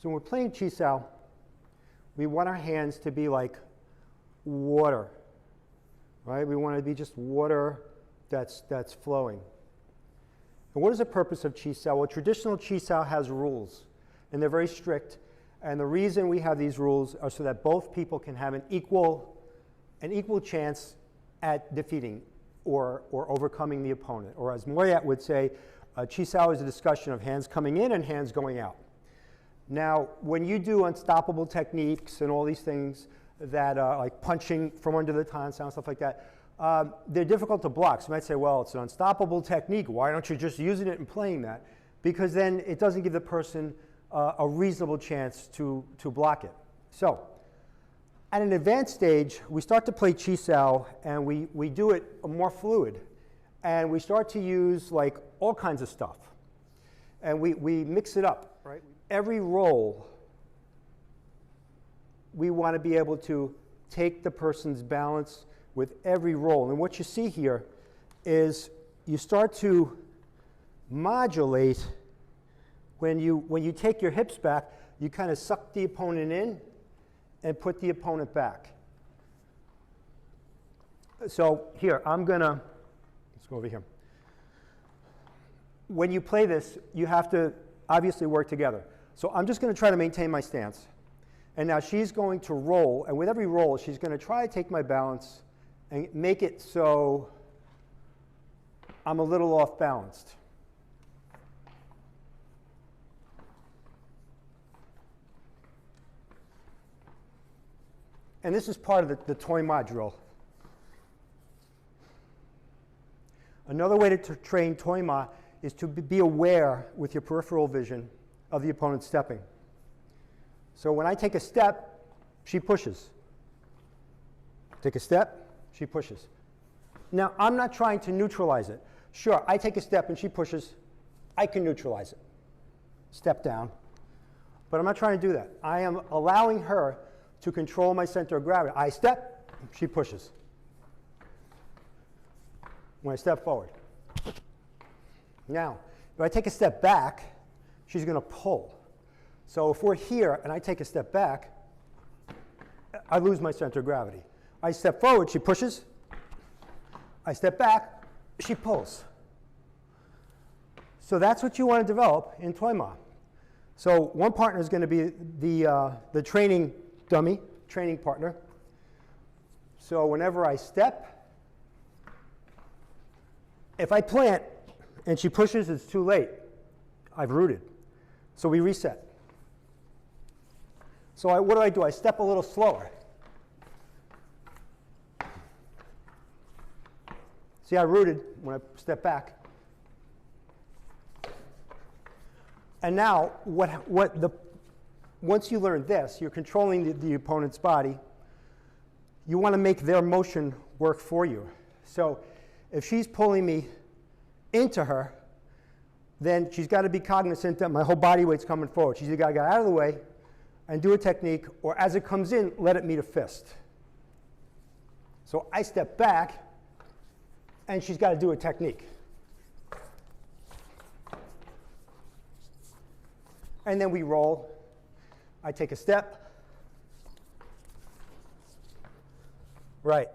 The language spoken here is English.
So when we're playing Chi Sao, we want our hands to be like water, right? We want it to be just water that's flowing. And what is the purpose of Chi Sao? Well, traditional Chi Sao has rules, and they're very strict. And the reason we have these rules are so that both people can have an equal chance at defeating or overcoming the opponent. Or as Moyat would say, Chi Sao is a discussion of hands coming in and hands going out. Now, when you do unstoppable techniques and all these things that like punching from under the tan sound, stuff like that, they're difficult to block. So you might say, well, it's an unstoppable technique. Why don't you just using it and playing that? Because then it doesn't give the person a reasonable chance to block it. So at an advanced stage, we start to play Chi Sao, and we do it more fluid. And we start to use like all kinds of stuff. And we mix it up, right? Every roll, we want to be able to take the person's balance with every roll. And what you see here is you start to modulate when you take your hips back, you kind of suck the opponent in and put the opponent back. So here, let's go over here. When you play this, you have to obviously work together. So I'm just going to try to maintain my stance. And now she's going to roll, and with every roll, she's going to try to take my balance and make it so I'm a little off balanced. And this is part of the Toi Ma drill. Another way to train Toi Ma is to be aware with your peripheral vision of the opponent stepping. So when I take a step, she pushes. Take a step, she pushes. Now, I'm not trying to neutralize it. Sure, I take a step and she pushes. I can neutralize it. Step down. But I'm not trying to do that. I am allowing her to control my center of gravity. I step, she pushes. When I step forward. Now, if I take a step back, she's going to pull. So if we're here and I take a step back, I lose my center of gravity. I step forward, she pushes. I step back, she pulls. So that's what you want to develop in Toi Ma. So one partner is going to be the training dummy, training partner. So whenever I step, if I plant and she pushes, it's too late. I've rooted. So we reset. So what do? I step a little slower. See, I rooted when I step back. And now, once you learn this, you're controlling the opponent's body. You want to make their motion work for you. So if she's pulling me into her, then she's got to be cognizant that my whole body weight's coming forward. She's either got to get out of the way and do a technique, or as it comes in, let it meet a fist. So I step back, and she's got to do a technique. And then we roll. I take a step. Right.